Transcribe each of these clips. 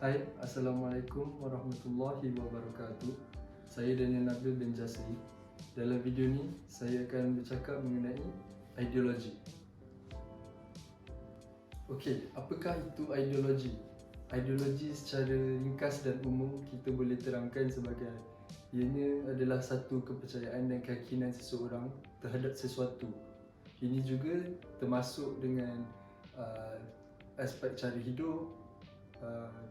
Hai, Assalamualaikum warahmatullahi wabarakatuh. Saya Daniel Nabil bin Jasri. Dalam video ni, saya akan bercakap mengenai ideologi. Okey, apakah itu ideologi? Ideologi secara ringkas dan umum kita boleh terangkan sebagai ianya adalah satu kepercayaan dan keyakinan seseorang terhadap sesuatu. Ini juga termasuk dengan aspek cara hidup,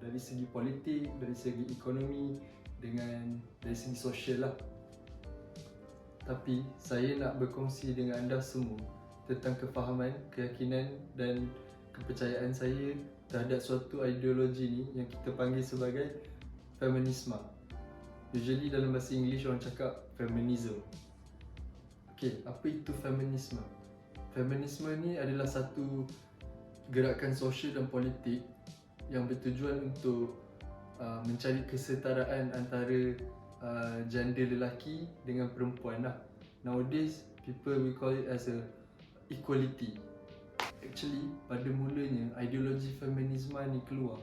dari segi politik, dari segi ekonomi, dari segi sosial lah. Tapi saya nak berkongsi dengan anda semua tentang kefahaman, keyakinan dan kepercayaan saya terhadap suatu ideologi ni yang kita panggil sebagai feminisme. Usually dalam bahasa Inggeris orang cakap feminism. Okey, apa itu feminisme? Feminisme ni adalah satu gerakan sosial dan politik yang bertujuan untuk mencari kesetaraan antara gender lelaki dengan perempuan lah. Nowadays, people will call it as a equality. Actually, pada mulanya ideologi feminisme ni keluar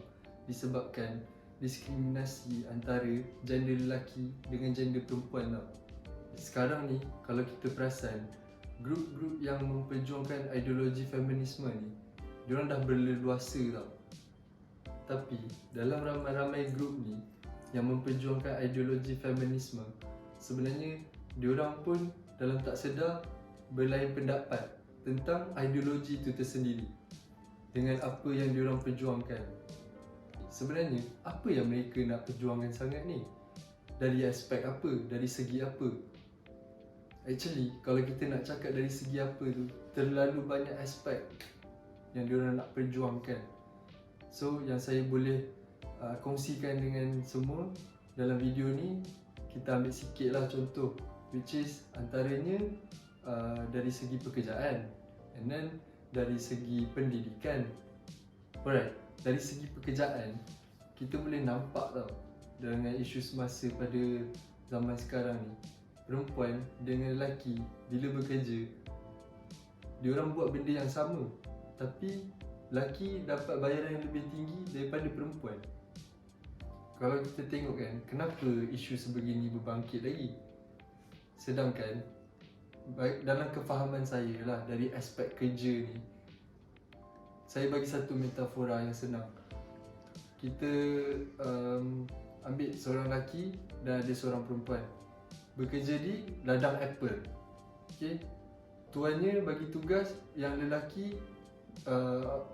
disebabkan diskriminasi antara gender lelaki dengan gender perempuan lah. Sekarang ni, kalau kita perasan, grup-grup yang memperjuangkan ideologi feminisme ni, diorang dah berleluasa tau. Tapi dalam ramai-ramai grup ni yang memperjuangkan ideologi feminisme, sebenarnya diorang pun dalam tak sedar berlain pendapat tentang ideologi itu tersendiri dengan apa yang diorang perjuangkan. Sebenarnya apa yang mereka nak perjuangkan sangat ni? Dari aspek apa? Dari segi apa? Actually, kalau kita nak cakap dari segi apa tu, terlalu banyak aspek yang diorang nak perjuangkan. So, yang saya boleh kongsikan dengan semua dalam video ni, kita ambil sikit lah contoh, which is antaranya dari segi pekerjaan, and then dari segi pendidikan. Alright, dari segi pekerjaan, kita boleh nampak tau dengan isu semasa pada zaman sekarang ni, perempuan dengan lelaki bila bekerja, diorang buat benda yang sama, tapi lelaki dapat bayaran yang lebih tinggi daripada perempuan. Kalau kita tengok kan, kenapa isu sebegini berbangkit lagi? Sedangkan dalam kefahaman saya lah dari aspek kerja ni, saya bagi satu metafora yang senang. Kita ambil seorang lelaki dan ada seorang perempuan bekerja di ladang apple. Okay? Tuannya bagi tugas yang lelaki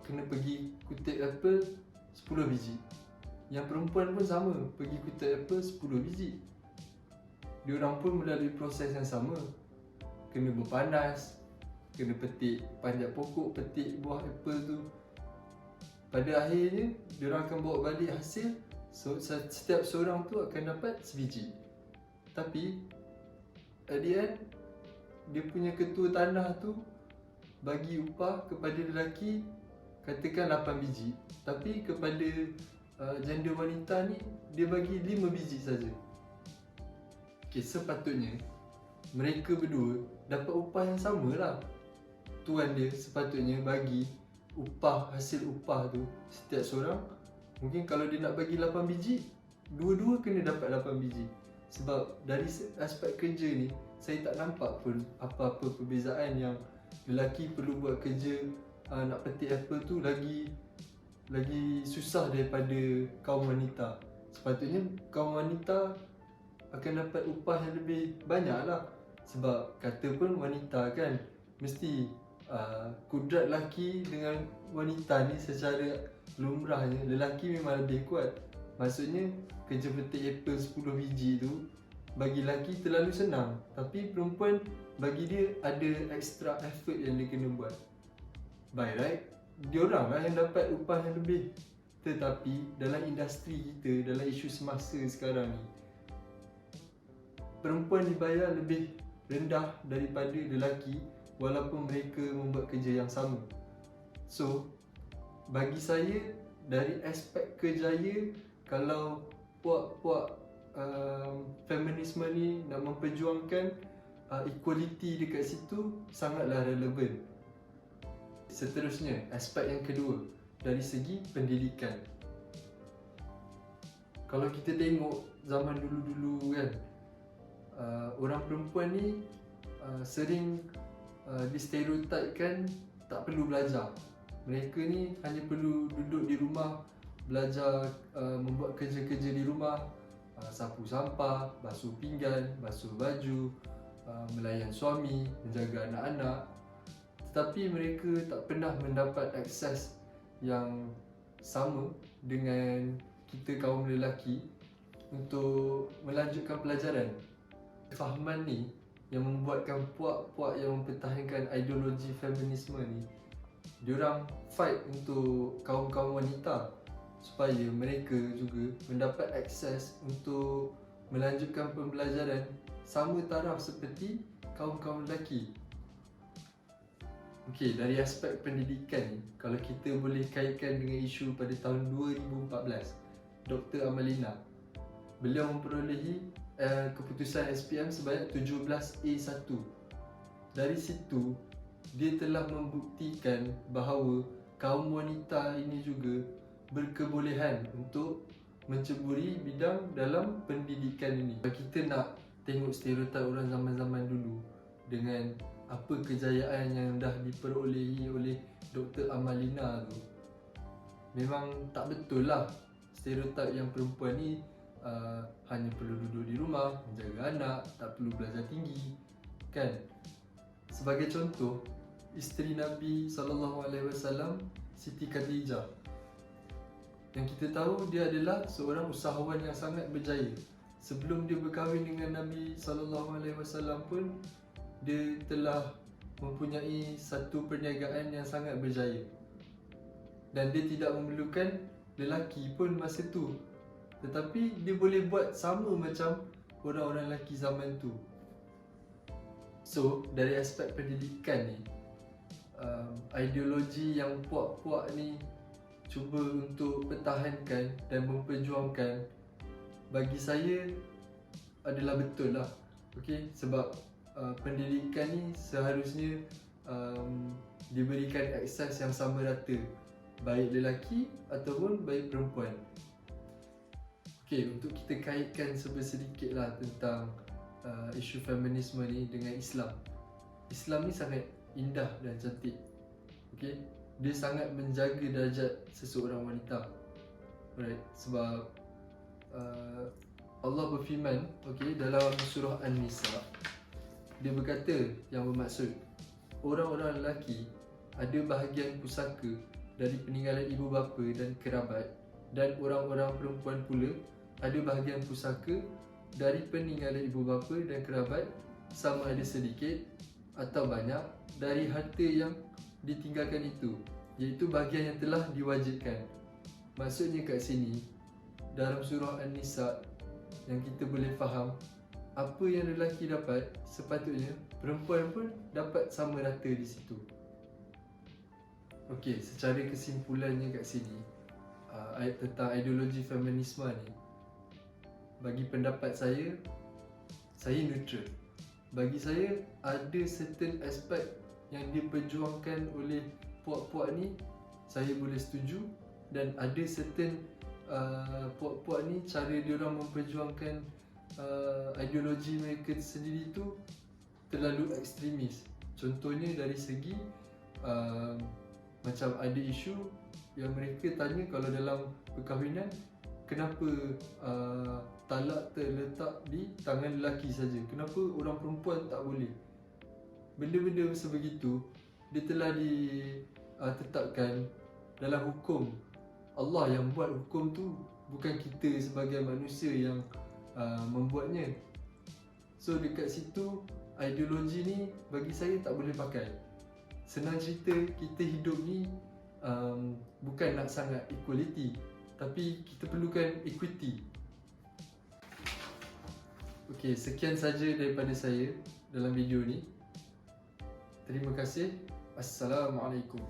kena pergi kutip apple 10 biji. Yang perempuan pun sama, pergi kutip apple 10 biji. Diorang pun melalui proses yang sama. Kena berpanas, kena petik, panjat pokok, petik buah apple tu. Pada akhirnya, diorang akan bawa balik hasil. So, setiap seorang tu akan dapat sebiji. Tapi at the end, dia punya ketua tanah tu bagi upah kepada lelaki katakan 8 biji, tapi kepada gender wanita ni dia bagi 5 biji saja. Okay, sepatutnya mereka berdua dapat upah yang sama lah. Tuan dia sepatutnya bagi upah, hasil upah tu setiap seorang. Mungkin kalau dia nak bagi 8 biji, dua-dua kena dapat 8 biji. Sebab dari aspek kerja ni, saya tak nampak pun apa-apa perbezaan yang lelaki perlu buat kerja nak petik apple tu lagi susah daripada kaum wanita. Sepatutnya kaum wanita akan dapat upah yang lebih banyak lah. Sebab kata pun wanita kan, mesti kudrat lelaki dengan wanita ni secara lumrahnya lelaki memang lebih kuat. Maksudnya kerja petik apple 10 biji tu bagi lelaki terlalu senang, tapi perempuan bagi dia ada extra effort yang dia kena buat. By right, diorang lah yang dapat upah yang lebih. Tetapi dalam industri kita, dalam isu semasa sekarang ni, perempuan dibayar lebih rendah daripada lelaki walaupun mereka membuat kerja yang sama. So, bagi saya dari aspek kerjaya, kalau puak-puak feminisme ni nak memperjuangkan equality dekat situ, sangatlah relevan. Seterusnya, aspek yang kedua, dari segi pendidikan. Kalau kita tengok zaman dulu-dulu kan, orang perempuan ni sering distereotipkan tak perlu belajar. Mereka ni hanya perlu duduk di rumah, belajar membuat kerja-kerja di rumah, sapu sampah, basuh pinggan, basuh baju, melayan suami, menjaga anak-anak. Tetapi mereka tak pernah mendapat akses yang sama dengan kita kaum lelaki untuk melanjutkan pelajaran. Kefahaman ni yang membuatkan puak-puak yang mempertahankan ideologi feminisme ni, diorang fight untuk kaum-kaum wanita supaya mereka juga mendapat akses untuk melanjutkan pembelajaran sama taraf seperti kaum-kaum lelaki. Okey, dari aspek pendidikan ni, kalau kita boleh kaitkan dengan isu pada tahun 2014, Dr. Amalina, beliau memperolehi keputusan SPM sebanyak 17A1. Dari situ, dia telah membuktikan bahawa kaum wanita ini juga berkebolehan untuk menceburi bidang dalam pendidikan ini. Kalau kita nak tengok stereotip orang zaman-zaman dulu dengan apa kejayaan yang dah diperolehi oleh Dr. Amalina tu, memang tak betul lah stereotip yang perempuan ni hanya perlu duduk di rumah, menjaga anak, tak perlu belajar tinggi, kan? Sebagai contoh, isteri Nabi SAW, Siti Khadijah, yang kita tahu dia adalah seorang usahawan yang sangat berjaya. Sebelum dia berkahwin dengan Nabi SAW pun, dia telah mempunyai satu perniagaan yang sangat berjaya. Dan dia tidak memerlukan lelaki pun masa tu. Tetapi dia boleh buat sama macam orang-orang lelaki zaman tu. So, dari aspek pendidikan ni, ideologi yang puak-puak ni cuba untuk pertahankan dan memperjuangkan, bagi saya adalah betul lah. Okay? Sebab pendidikan ni seharusnya diberikan akses yang sama rata, baik lelaki ataupun baik perempuan. Okay, untuk kita kaitkan sedikit lah tentang isu feminisme ni dengan Islam. Islam ni sangat indah dan cantik. Okay? Dia sangat menjaga darjat seseorang wanita. Alright, sebab Allah berfirman, okay, dalam surah An-Nisa, dia berkata yang bermaksud, orang-orang lelaki ada bahagian pusaka dari peninggalan ibu bapa dan kerabat, dan orang-orang perempuan pula ada bahagian pusaka dari peninggalan ibu bapa dan kerabat, sama ada sedikit atau banyak dari harta yang ditinggalkan itu, iaitu bahagian yang telah diwajibkan. Maksudnya kat sini, dalam surah An-Nisa, yang kita boleh faham, apa yang lelaki dapat, sepatutnya perempuan pun dapat sama rata di situ. Okey, secara kesimpulannya kat sini, tentang ideologi feminisme ni, bagi pendapat saya neutral. Bagi saya, ada certain aspek yang diperjuangkan oleh puak-puak ni, saya boleh setuju. Dan ada certain puak-puak ni, cara diorang memperjuangkan ideologi mereka sendiri tu terlalu ekstremis. Contohnya dari segi macam ada isu yang mereka tanya, kalau dalam perkahwinan, kenapa talak terletak di tangan lelaki saja? Kenapa orang perempuan tak boleh? Benda-benda sebegitu, dia telah ditetapkan dalam hukum. Allah yang buat hukum tu, bukan kita sebagai manusia yang membuatnya. So dekat situ, ideologi ni bagi saya tak boleh pakai. Senang cerita, kita hidup ni bukan nak sangat equality, tapi kita perlukan equity. Okey, sekian saja daripada saya dalam video ni. Terima kasih. Assalamualaikum.